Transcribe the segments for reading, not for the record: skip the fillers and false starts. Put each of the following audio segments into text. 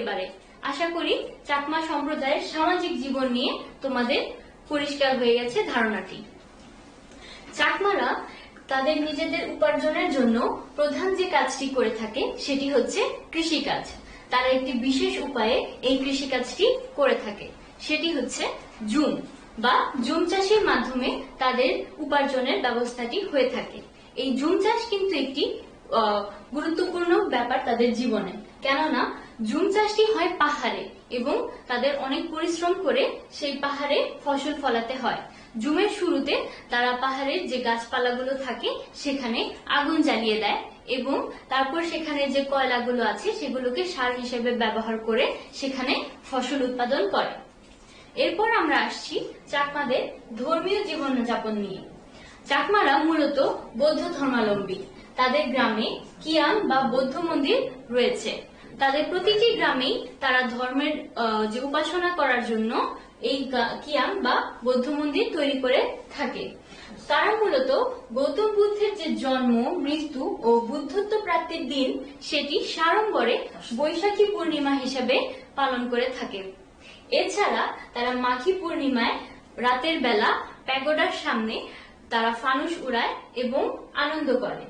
পরিবারে। আশা করি চাকমা সম্প্রদায়ের সামাজিক জীবন নিয়ে তোমাদের পরিষ্কার হয়ে গেছে ধারণাটি। চাকমারা তাদের নিজেদের উপার্জনের জন্য প্রধান যে কাজটি করে থাকে সেটি হচ্ছে কৃষিকাজ। তারা একটি বিশেষ উপায়ে এই কৃষিকাজটি করে থাকে, সেটি হচ্ছে জুম বা জুম চাষের মাধ্যমে তাদের উপার্জনের ব্যবস্থাটি হয়ে থাকে। এই জুম চাষ কিন্তু একটি গুরুত্বপূর্ণ ব্যাপার তাদের জীবনে, কেননা জুম চাষটি হয় পাহাড়ে এবং তাদের অনেক পরিশ্রম করে সেই পাহাড়ে ফসল ফলাতে হয়। জুমের শুরুতে তারা পাহাড়ের যে গাছপালাগুলো থাকে সেখানে আগুন জ্বালিয়ে দেয় এবং তারপর সেখানে যে কয়লাগুলো আছে সেগুলোকে সার হিসেবে ব্যবহার করে সেখানে ফসল উৎপাদন করে। এরপর আমরা আসছি চাকমাদের ধর্মীয় জীবনযাপন নিয়ে। চাকমারা মূলত বৌদ্ধ ধর্মাবলম্বী। তাদের গ্রামে কিয়াম বা বৌদ্ধ মন্দির রয়েছে। তাদের প্রতিটি গ্রামেই তারা ধর্মের যে উপাসনা করার জন্য এই কিয়াম বা বৌদ্ধ মন্দির তৈরি করে থাকে। তারা মূলত গৌতম বুদ্ধের যে জন্ম, মৃত্যু ও বুদ্ধত্ব প্রাপ্তির দিন সেটি সাড়ম্বরে বৈশাখী পূর্ণিমা হিসেবে পালন করে থাকে। এছাড়া তারা মাঘী পূর্ণিমায় রাতের বেলা প্যাগোডার সামনে তারা ফানুস উড়ায় এবং আনন্দ করে।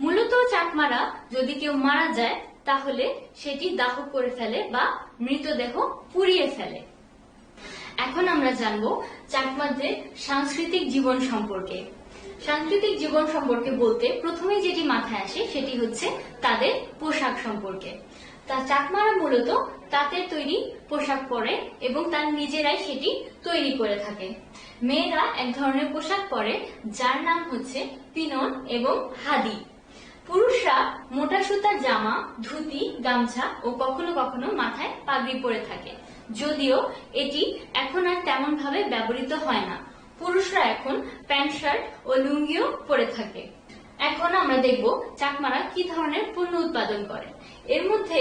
মূলত চাকমারা যদি কেউ মারা যায় তাহলে সেটি দাহ করে ফেলে বা মৃতদেহ পুড়িয়ে ফেলে। এখন আমরা জানবো চাকমাদের সাংস্কৃতিক জীবন সম্পর্কে। সাংস্কৃতিক জীবন সম্পর্কে বলতে প্রথমে যেটি মাথায় আসে সেটি হচ্ছে তাদের পোশাক সম্পর্কে। তা চাকমারা মূলত তাঁতের তৈরি পোশাক পরে এবং তার নিজেরাই সেটি তৈরি করে থাকে। মেয়েরা এক ধরনের পোশাক পরে যার নাম হচ্ছে পিনন এবং হাদি। পুরুষরা মোটা সুতার জামা, ধুতি, গামছা ও কখনো কখনো মাথায় পাগড়ি পরে থাকে, যদিও এটি এখন আর তেমন ভাবে ব্যবহৃত হয় না। পুরুষরা এখন প্যান্ট শার্ট ও লুঙ্গিও পরে থাকে। এখন আমরা দেখব চাকমারা কি ধরনের পণ্য উৎপাদন করে। এর মধ্যে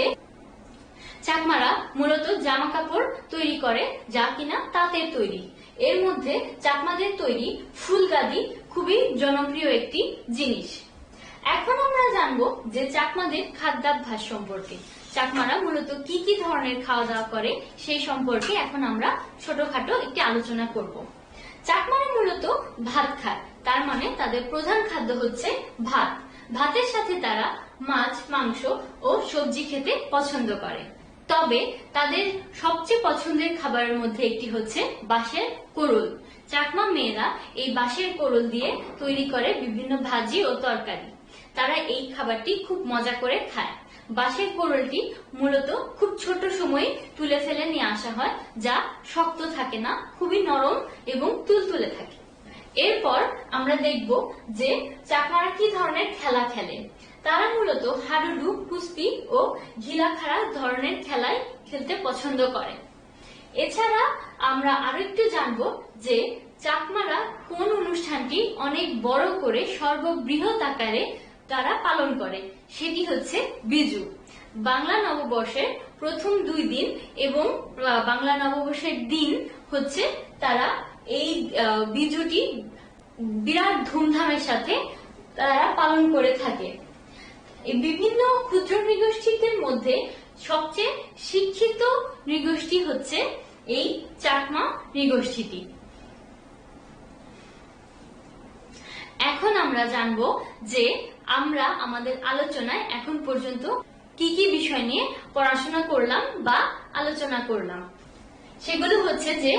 চাকমারা মূলত জামা কাপড় তৈরি করে যা কিনা তাঁতের তৈরি। এর মধ্যে চাকমাদের তৈরি ফুলগাদি খুবই জনপ্রিয় একটি জিনিস। এখন আমরা জানবো যে চাকমাদের খাদ্যাভ্যাস সম্পর্কে। চাকমারা মূলত কি কি ধরনের খাওয়া দাওয়া করে সেই সম্পর্কে এখন আমরা ছোটখাটো একটি আলোচনা করব। চাকমারা মূলত ভাত খায়, তার মানে তাদের প্রধান খাদ্য হচ্ছে ভাত। ভাতের সাথে তারা মাছ, মাংস ও সবজি খেতে পছন্দ করে। তবে তাদের সবচেয়ে পছন্দের খাবারের মধ্যে একটি হচ্ছে বাঁশের কোরল। চাকমা মেয়েরা এই বাঁশের কোরল দিয়ে তৈরি করে বিভিন্ন ভাজি ও তরকারি। তারা এই খাবারটি খুব মজা করে খায়। বাঁশের কোরলটি মূলত খুব ছোট সময়ে তুলে ফেলে নিয়ে আসা হয়, যা শক্ত থাকে না, খুবই নরম এবং তুলতুলে থাকে। এরপর আমরা দেখব যে চাকমারা কি ধরনের খেলা খেলে। তারা মূলত হাডুডু, কুস্তি ও ঘিলাখাড়া ধরনের খেলায় খেলতে পছন্দ করে। এছাড়া আমরা আরো একটু জানবো যে চাকমারা কোন অনুষ্ঠানটি অনেক বড় করে সর্ববৃহৎ আকারে তারা পালন করে, সেটি হচ্ছে বিজু। বাংলা নববর্ষের প্রথম 2 দিন এবং বাংলা নববর্ষের দিন হচ্ছে তারা এই বিজুটি বিরাট ধুমধামের সাথে তারা পালন করে থাকে। এই বিভিন্ন ক্ষুদ্র নৃগোষ্ঠীদের মধ্যে সবচেয়ে শিক্ষিত নৃগোষ্ঠী হচ্ছে এই চাকমা নৃগোষ্ঠীটি। এখন আমরা জানবো যে আমরা আমাদের আলোচনায় এখন পর্যন্ত কি কি বিষয় নিয়ে পড়াশোনা করলাম বা আলোচনা করলাম। সেগুলো হচ্ছে যে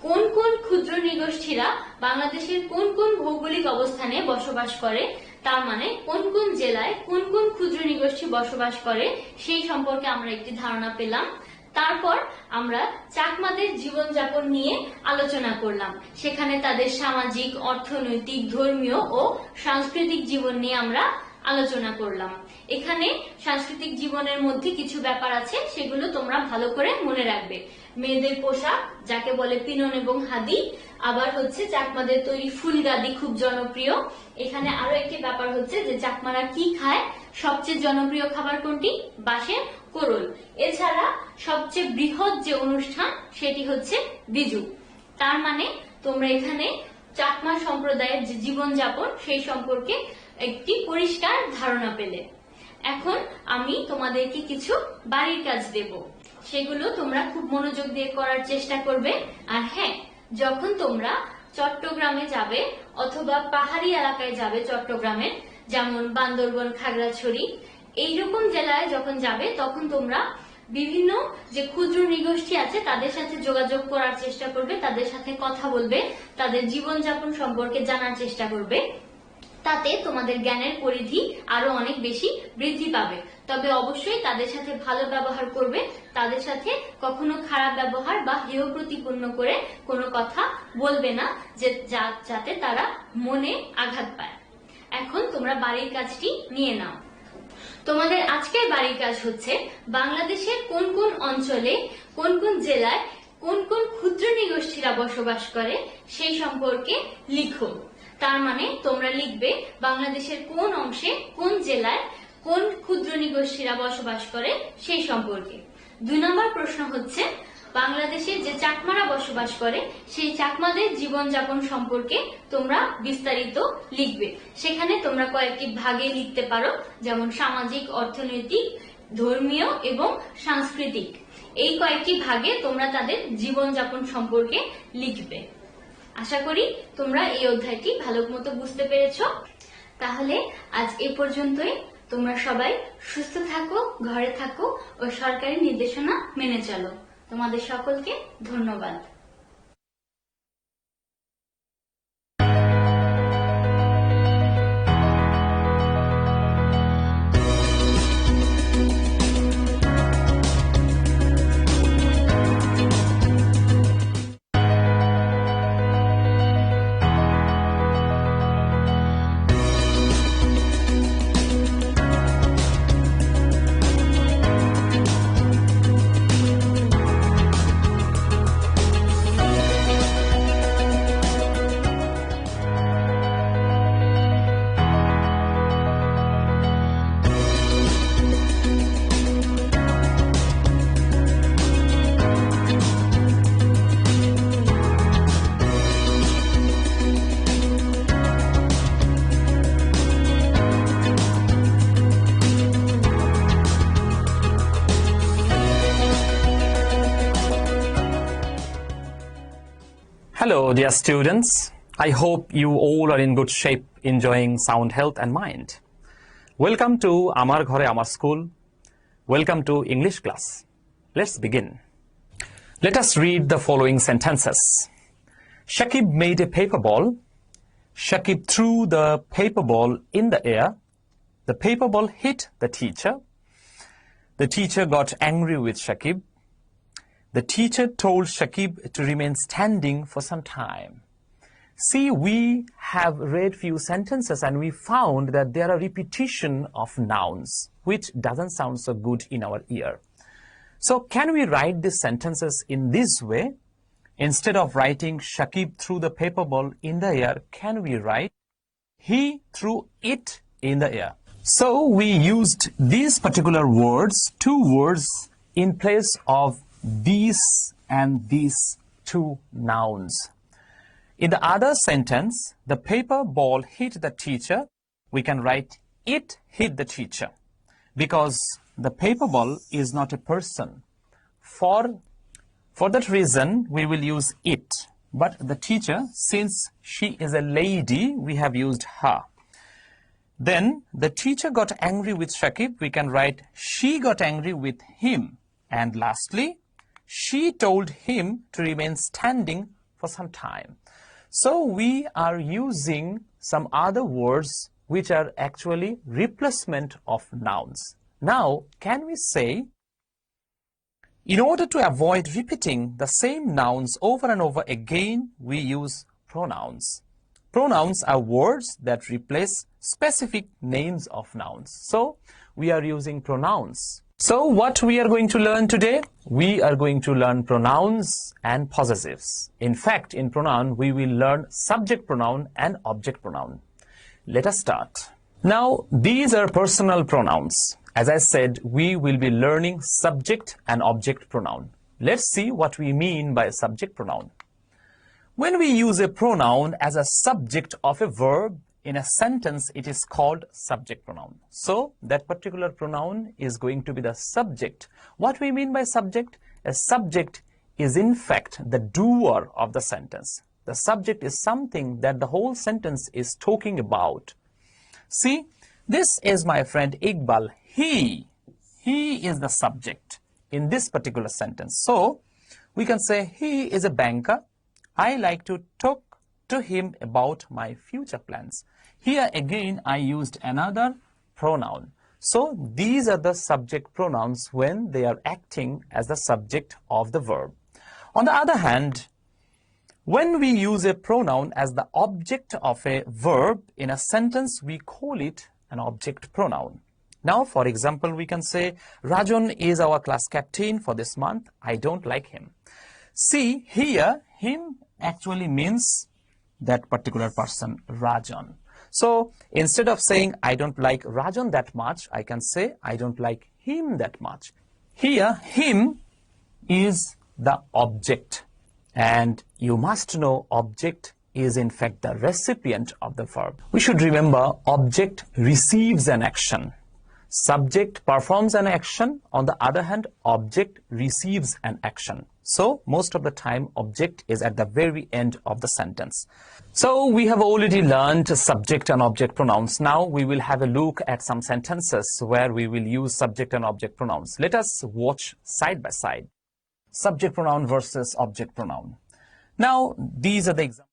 কোন কোন ক্ষুদ্র নৃগোষ্ঠীরা বাংলাদেশের কোন কোন ভৌগোলিক অবস্থানে বসবাস করে, তার মানে কোন কোন জেলায় কোন কোন ক্ষুদ্র নৃগোষ্ঠী বসবাস করে সেই সম্পর্কে আমরা একটি ধারণা পেলাম। তারপর আমরা চাকমাদের জীবনযাপন নিয়ে আলোচনা করলাম। সেখানে তাদের সামাজিক, অর্থনৈতিক, ধর্মীয় ও সাংস্কৃতিক জীবন নিয়ে আমরা আলোচনা করলাম। এখানে সাংস্কৃতিক জীবনের মধ্যে কিছু ব্যাপার আছে, সেগুলো তোমরা ভালো করে মনে রাখবে। মেয়েদের পোশাক যাকে বলে পিনন এবং হাদি, আবার হচ্ছে চাকমাদের তৈরি ফুলগাদি খুব জনপ্রিয়। এখানে আরো একটি ব্যাপার হচ্ছে যে চাকমারা কি খায়, সবচেয়ে জনপ্রিয় খাবার কোনটি, বাঁশের কোরল। এছাড়া সবচেয়ে বৃহৎ যে অনুষ্ঠান সেটি হচ্ছে বিজু। তার মানে তোমরা এখানে চাকমা সম্প্রদায়ের যে জীবনযাপন সেই সম্পর্কে একটি পরিষ্কার ধারণা পেলে। এখন আমি তোমাদেরকে কিছু বাড়ির কাজ দেব। সেগুলো তোমরা খুব মনোযোগ দিয়ে করার চেষ্টা করবে। আর হ্যাঁ, যখন তোমরা চট্টগ্রামে যাবে অথবা পাহাড়ি এলাকায় যাবে চট্টগ্রামের, যেমন বান্দরবন, খাগড়াছড়ি এইরকম জেলায় যখন যাবে, তখন তোমরা বিভিন্ন যে ক্ষুদ্র নৃগোষ্ঠী আছে তাদের সাথে যোগাযোগ করার চেষ্টা করবে, তাদের সাথে কথা বলবে, তাদের জীবনযাপন সম্পর্কে জানার চেষ্টা করবে। তাতে তোমাদের জ্ঞানের পরিধি আরো অনেক বেশি বৃদ্ধি পাবে। তবে অবশ্যই তাদের সাথে ভালো ব্যবহার করবে, তাদের সাথে কখনো খারাপ ব্যবহার বা হেয় প্রতিপন্ন করে কোনো কথা বলবে না, যাতে তারা মনে আঘাত পায়। এখন তোমরা বাড়ির কাজটি নিয়ে নাও। তোমাদের আজকের বাড়ির কাজ হচ্ছে বাংলাদেশের কোন কোন অঞ্চলে, কোন কোন জেলায়, কোন কোন ক্ষুদ্র নৃগোষ্ঠীরা বসবাস করে সেই সম্পর্কে লিখো। তার মানে তোমরা লিখবে বাংলাদেশের কোন অংশে, কোন জেলায়, কোন ক্ষুদ্র নৃগোষ্ঠীরা বসবাস করে সেই সম্পর্কে। 2 নম্বর প্রশ্ন হচ্ছে বাংলাদেশের যে চাকমারা বসবাস করে সেই চাকমাদের জীবনযাপন সম্পর্কে তোমরা বিস্তারিত লিখবে। সেখানে তোমরা কয়েকটি ভাগে লিখতে পারো, যেমন সামাজিক, অর্থনৈতিক, ধর্মীয় এবং সাংস্কৃতিক। এই কয়েকটি ভাগে তোমরা তাদের জীবনযাপন সম্পর্কে লিখবে। আশা করি তোমরা এই অধ্যায়টি ভালো মতো বুঝতে পেরেছো। তাহলে আজ এ পর্যন্তই। তোমরা সবাই সুস্থ থাকো, ঘরে থাকো ও সরকারি নির্দেশনা মেনে চলো। তোমাদের সকলকে ধন্যবাদ। Hello, dear students. I hope you all are in good shape, enjoying sound health and mind. Welcome to Amar Ghore Amar School. Welcome to English class. Let's begin. Let us read the following sentences. Shakib made a paper ball. Shakib threw the paper ball in the air. The paper ball hit the teacher. The teacher got angry with Shakib. The teacher told Shakib to remain standing for some time. See, we have read few sentences and we found that there are repetition of nouns, which doesn't sound so good in our ear. So can we write these sentences in this way? Instead of writing Shakib threw the paper ball in the air, can we write he threw it in the air? So we used these particular words, 2 words, in place of these and these 2 nouns. In the other sentence, the paper ball hit the teacher, we can write it hit the teacher, because the paper ball is not a person. For that reason, we will use it. But the teacher, since she is a lady, we have used her. Then the teacher got angry with Shakib, we can write she got angry with him. And lastly, she told him to remain standing for some time. So we are using some other words which are actually replacement of nouns. Now, can we say, in order to avoid repeating the same nouns over and over again, we use pronouns. Pronouns are words that replace specific names of nouns. So we are using pronouns. So what we are going to learn today? We are going to learn pronouns and possessives. In fact, in pronoun, we will learn subject pronoun and object pronoun. Let us start. Now, these are personal pronouns. As I said, we will be learning subject and object pronoun. Let's see what we mean by subject pronoun. When we use a pronoun as a subject of a verb, in a sentence, it is called subject pronoun. So that particular pronoun is going to be the subject. What we mean by subject? A subject is in fact the doer of the sentence. The subject is something that the whole sentence is talking about. See, this is my friend Iqbal. He is the subject in this particular sentence. So we can say he is a banker. I like to talk to him about my future plans. Here again I used another pronoun. So these are the subject pronouns when they are acting as the subject of the verb. On the other hand, when we use a pronoun as the object of a verb in a sentence, we call it an object pronoun. Now, for example, we can say, Rajan is our class captain for this month. I don't like him. See, here, him actually means that particular person, Rajan. So, instead of saying, I don't like Rajan that much, I can say, I don't like him that much. Here, him is the object. And you must know object is in fact the recipient of the verb. We should remember object receives an action. Subject performs an action. On the other hand, object receives an action. So most of the time object is at the very end of the sentence. So we have already learned subject and object pronouns. Now we will have a look at some sentences where we will use subject and object pronouns. Let us watch side by side. Subject pronoun versus object pronoun. Now, these are the examples.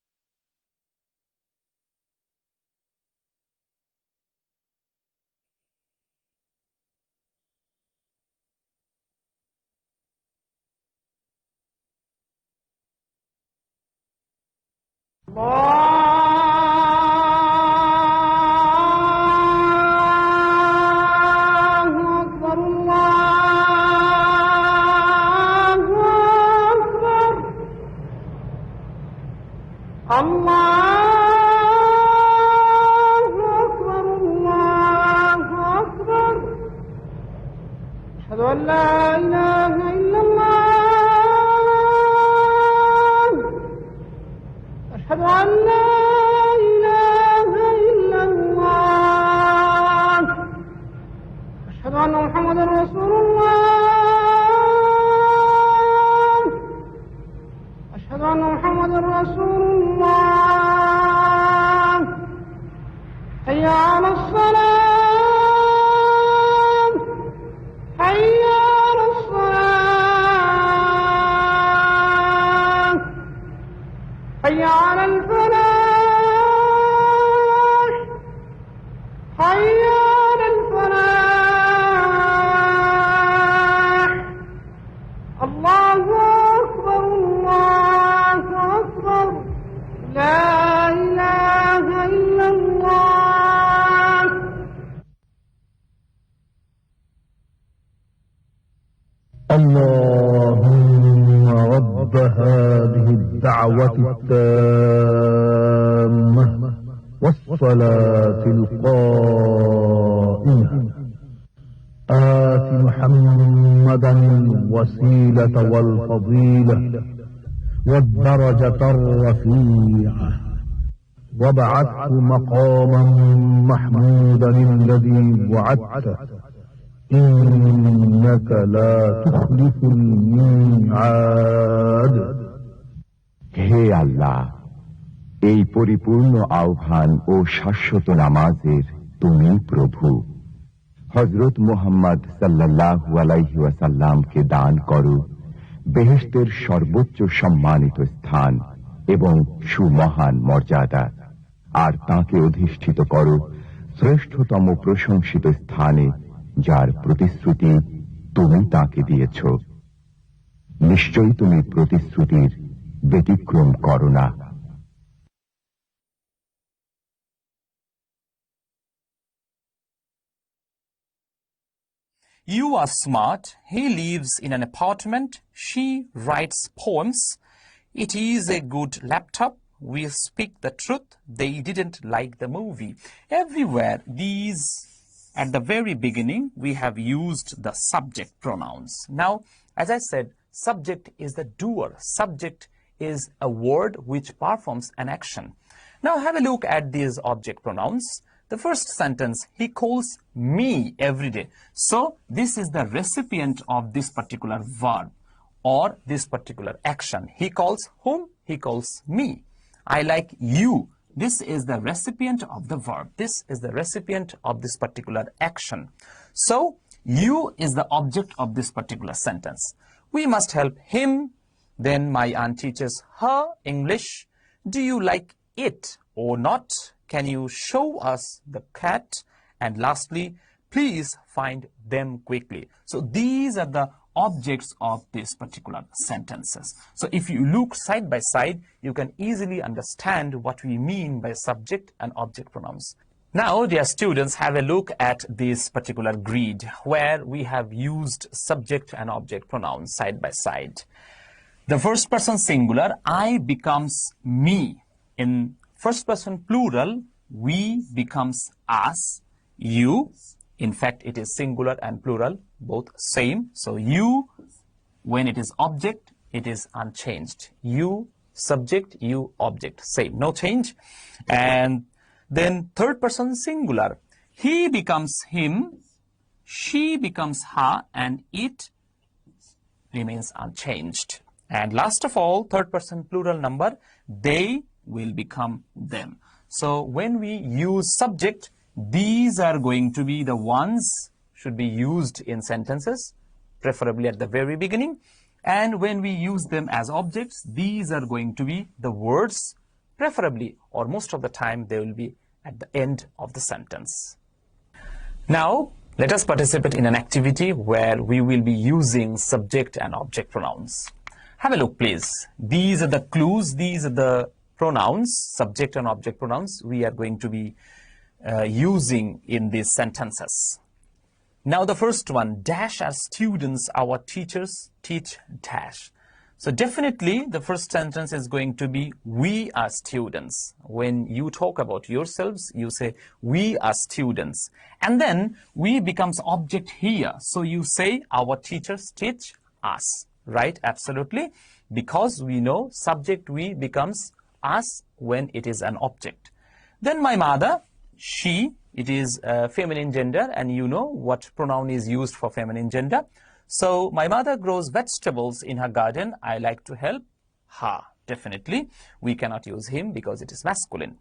أشهد أن لا إله إلا الله أشهد أن لا إله إلا الله أشهد أن محمدا رسول الله أشهد أن محمدا رسول الله حي على الصلاة حي على الصلاة حي على الفلاح حي على الفلاح الله أكبر الله أكبر لا إله إلا الله اللهم رب هذه الدعوة التامة والصلاة القائمة آت محمدا الوسيلة والفضيلة والدرجة الرفيعة وابعثه مقاما محمودا الذي وعدته إنك لا تخلف الميعاد হে আল্লাহ, এই পরিপূর্ণ আহ্বান ও শাশ্বত নামাজের তুমি প্রভু। হযরত মুহাম্মদ সাল্লাল্লাহু আলাইহি ওয়াসাল্লামকে দান করো বেহেশতের সর্বোচ্চ সম্মানিত স্থান এবং সুমহান মর্যাদা, আর তাকে অধিষ্ঠিত করো শ্রেষ্ঠতম প্রশংসিত স্থানে, যার প্রতিশ্রুতি তুমি তাকে দিয়েছ। নিশ্চয়ই তুমি প্রতিশ্রুতির ব্যতিক্রম করো না। You are smart. He lives in an apartment. She writes poems. It is a good laptop. We speak the truth. They didn't like the movie. Everywhere, these, at the very beginning, we have used the subject pronouns. Now, as I said, subject is the doer. Subject is a word which performs an action. Now have a look at these object pronouns. The first sentence, he calls me every day. So this is the recipient of this particular verb or this particular action. He calls whom? He calls me. I like you. This is the recipient of the verb. This is the recipient of this particular action. So you is the object of this particular sentence. We must help him. Then my aunt teaches her English. Do you like it or not? Can you show us the cat? And lastly, please find them quickly. So these are the objects of these particular sentences. So if you look side by side, you can easily understand what we mean by subject and object pronouns. Now, dear students, have a look at this particular grid where we have used subject and object pronouns side by side. The first person singular, I becomes me. In first person plural, we becomes us, you. In fact, it is singular and plural, both same. So you, when it is object, it is unchanged. You, subject, you, object, same, no change. And then third person singular, he becomes him, she becomes her, and it remains unchanged. And last of all, third person plural number, they will become them. So when we use subject, these are going to be the ones should be used in sentences, preferably at the very beginning. And when we use them as objects, these are going to be the words, preferably or most of the time they will be at the end of the sentence. Now, let us participate in an activity where we will be using subject and object pronouns. Have a look, please. These are the clues, these are the pronouns, subject and object pronouns we are going to be using in these sentences. Now the first one, dash as students, our teachers teach dash. So definitely the first sentence is going to be we are students. When you talk about yourselves, you say we are students. And then we becomes object here. So you say our teachers teach us, right? Absolutely. Because we know subject we becomes us when it is an object. Then my mother, she, it is feminine gender, and you know what pronoun is used for feminine gender. So my mother grows vegetables in her garden. I like to help her. Definitely, we cannot use him because it is masculine.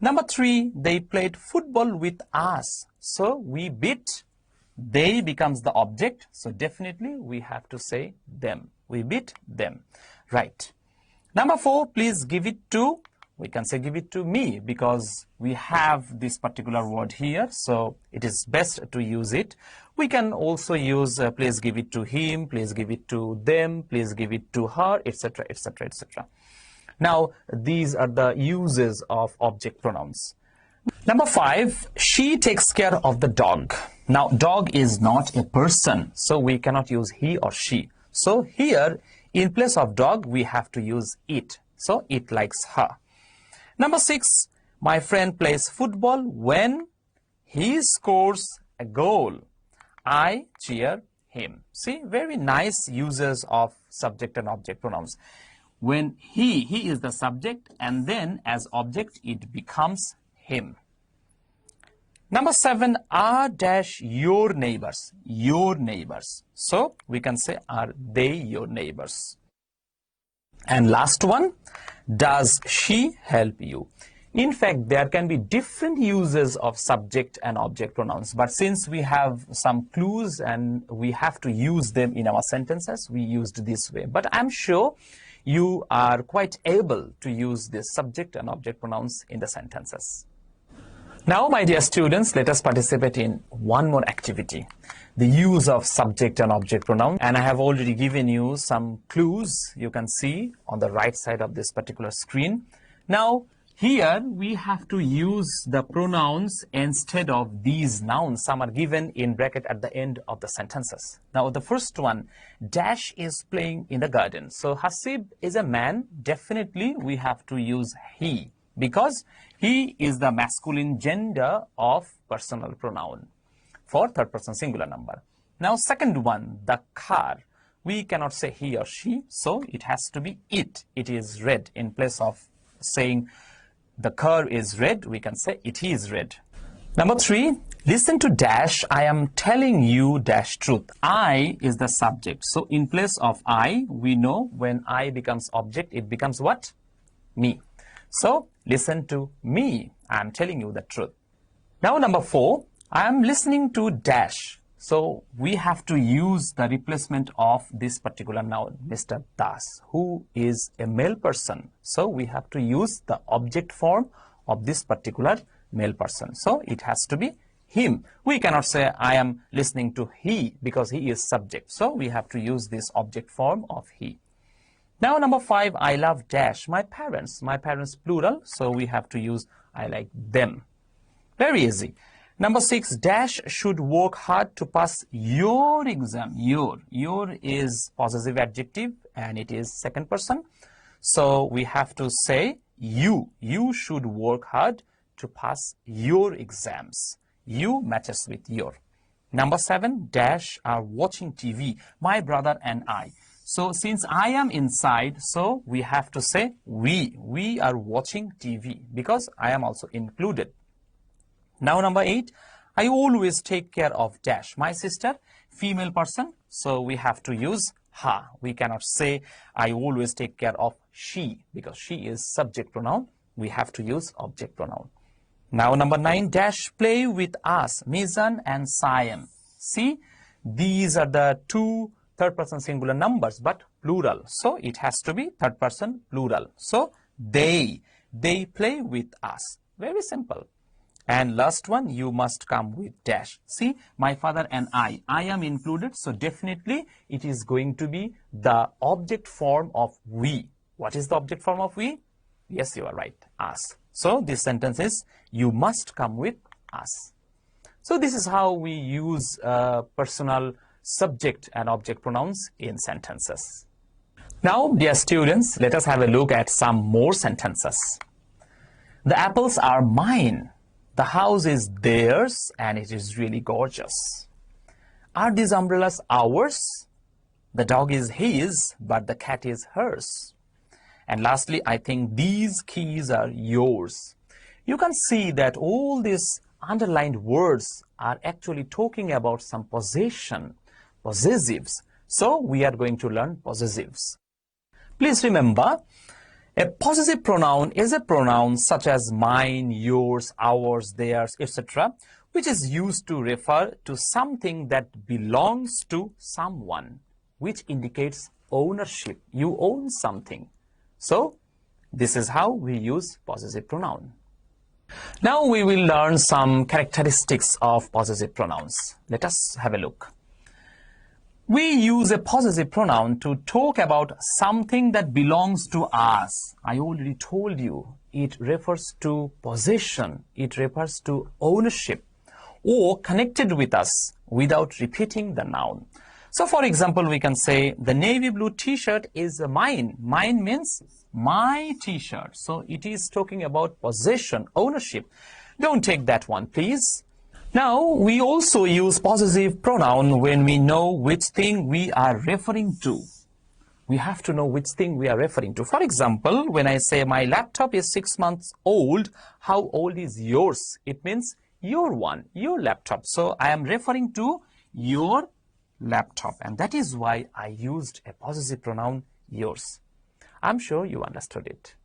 Number 3, they played football with us. So we beat, they becomes the object. So definitely we have to say them. We beat them. Right. Number 4, please give it to, we can say give it to me because we have this particular word here. So it is best to use it. We can also use please give it to him, please give it to them, please give it to her, etc., etc., etc. Now, these are the uses of object pronouns. Number 5, she takes care of the dog. Now, dog is not a person, so we cannot use he or she. So here, in place of dog, we have to use it. So it likes her. Number 6, my friend plays football when he scores a goal. I cheer him. See, very nice uses of subject and object pronouns. When he is the subject, and then as object, it becomes him. Number 7, are dash your neighbors, your neighbors. So we can say, are they your neighbors? And last one, does she help you? In fact, there can be different uses of subject and object pronouns. But since we have some clues and we have to use them in our sentences, we used this way. But I'm sure you are quite able to use this subject and object pronouns in the sentences. Now, my dear students, let us participate in one more activity, the use of subject and object pronouns. And I have already given you some clues you can see on the right side of this particular screen. Now, here we have to use the pronouns instead of these nouns. Some are given in bracket at the end of the sentences. Now, the first one, dash is playing in the garden. So, Hasib is a man. Definitely, we have to use he, because he is the masculine gender of personal pronoun for third person singular number. Now, second one, the car. We cannot say he or she, so it has to be it. It is red in place of saying the car is red, we can say it is red. Number 3, listen to dash, I am telling you dash truth. I is the subject. So in place of I, we know when I becomes object, it becomes what? Me. So listen to me, I am telling you the truth. Now number 4, I am listening to dash. So we have to use the replacement of this particular noun, Mr. Das, who is a male person. So we have to use the object form of this particular male person. So it has to be him. We cannot say I am listening to he because he is subject. So we have to use this object form of he. Now number 5, I love dash my parents. My parents plural. So we have to use I like them. Very easy. Number 6, dash should work hard to pass your exam. Your is possessive adjective and it is second person. So we have to say you should work hard to pass your exams. You matches with your. Number 7, dash are watching TV. My brother and I. So since I am inside, so we have to say we are watching TV because I am also included. Now number 8, I always take care of dash. My sister, female person, so we have to use her. We cannot say I always take care of she because she is subject pronoun. We have to use object pronoun. Now number 9, dash play with us, Mizan and Siam. See, these are the two third person singular numbers but plural. So it has to be third person plural. So they play with us. Very simple. And last one, you must come with dash. See, my father and I am included. So definitely it is going to be the object form of we. What is the object form of we? Yes, you are right, us. So this sentence is, you must come with us. So this is how we use personal subject and object pronouns in sentences. Now, dear students, let us have a look at some more sentences. The apples are mine. The house is theirs and it is really gorgeous. Are these umbrellas ours? The dog is his, but the cat is hers. And lastly, I think these keys are yours. You can see that all these underlined words are actually talking about some possession, possessives. So we are going to learn possessives. Please remember, a possessive pronoun is a pronoun such as mine, yours, ours, theirs, etc., which is used to refer to something that belongs to someone, which indicates ownership. You own something. So this is how we use possessive pronoun. Now we will learn some characteristics of possessive pronouns. Let us have a look. We use a possessive pronoun to talk about something that belongs to us. I already told you, it refers to possession, it refers to ownership, or connected with us without repeating the noun. So for example, we can say, the navy blue t-shirt is mine. Mine means my t-shirt. So it is talking about possession, ownership. Don't take that one, please. Now, we also use possessive pronoun when we know which thing we are referring to. We have to know which thing we are referring to. For example, when I say my laptop is 6 months old, how old is yours? It means your one, your laptop. So I am referring to your laptop, and that is why I used a possessive pronoun yours. I'm sure you understood it.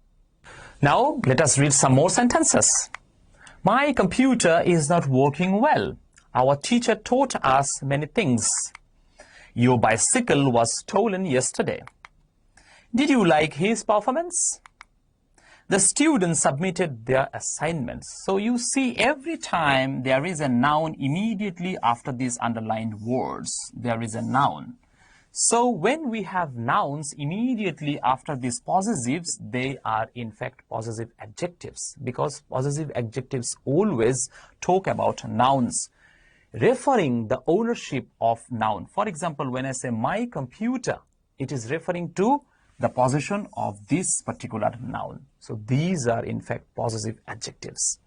Now, let us read some more sentences. My computer is not working well. Our teacher taught us many things. Your bicycle was stolen yesterday. Did you like his performance? The students submitted their assignments. So you see, every time there is a noun immediately after these underlined words, there is a noun. So when we have nouns immediately after these possessives, they are in fact possessive adjectives, because possessive adjectives always talk about nouns, referring the ownership of noun. For example, when I say my computer, it is referring to the possession of this particular noun. So these are in fact possessive adjectives.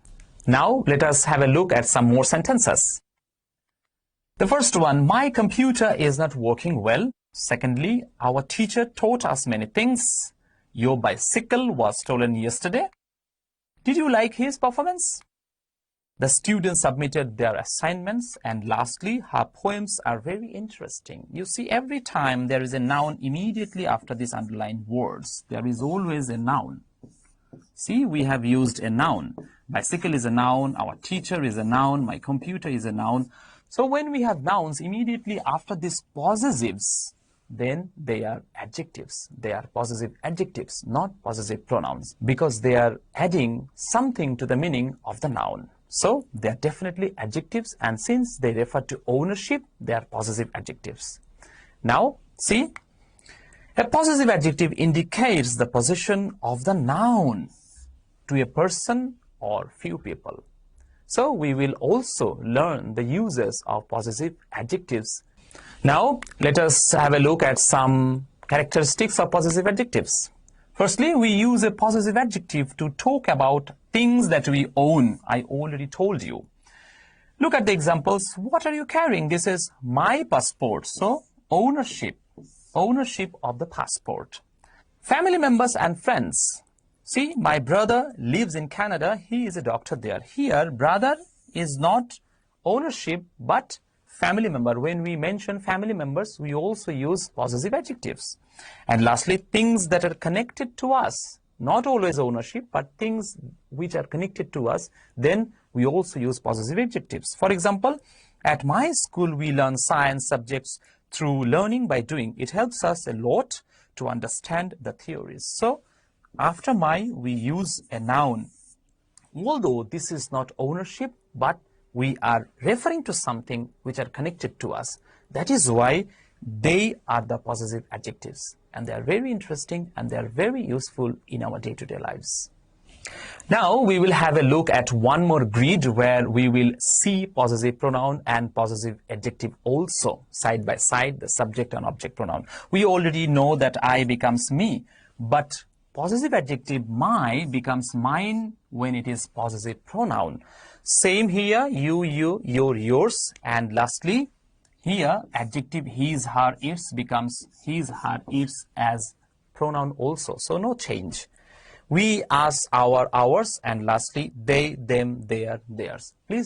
Now let us have a look at some more sentences. The first one, my computer is not working well. Secondly, our teacher taught us many things. Your bicycle was stolen yesterday. Did you like his performance? The students submitted their assignments, and lastly, her poems are very interesting. You see, every time there is a noun immediately after these underlined words, there is always a noun. See, we have used a noun. Bicycle is a noun, our teacher is a noun, my computer is a noun. So when we have nouns immediately after these possessives, then they are adjectives. They are possessive adjectives, not possessive pronouns, because they are adding something to the meaning of the noun. So they are definitely adjectives, and since they refer to ownership, they are possessive adjectives. Now, see, a possessive adjective indicates the possession of the noun to a person or few people. So we will also learn the uses of possessive adjectives. Now, let us have a look at some characteristics of possessive adjectives. Firstly, we use a possessive adjective to talk about things that we own. I already told you. Look at the examples. What are you carrying? This is my passport. So, ownership of the passport. Family members and friends. See, my brother lives in Canada. He is a doctor there. Here, brother is not ownership, but family member. When we mention family members, we also use possessive adjectives. And lastly, things that are connected to us. Not always ownership, but things which are connected to us, then we also use possessive adjectives. For example, at my school, we learn science subjects through learning by doing. It helps us a lot to understand the theories. So, after my, we use a noun. Although this is not ownership, but we are referring to something which are connected to us. That is why they are the possessive adjectives. And they are very interesting and they are very useful in our day-to-day lives. Now we will have a look at one more grid where we will see possessive pronoun and possessive adjective also side by side, the subject and object pronoun. We already know that I becomes me, but possessive adjective my becomes mine when it is possessive pronoun. Same here, you, your, yours, and lastly, here adjective his, her, its becomes his, her, its as pronoun also. So no change. We, us, our, ours, and lastly, they, them, their, theirs. Please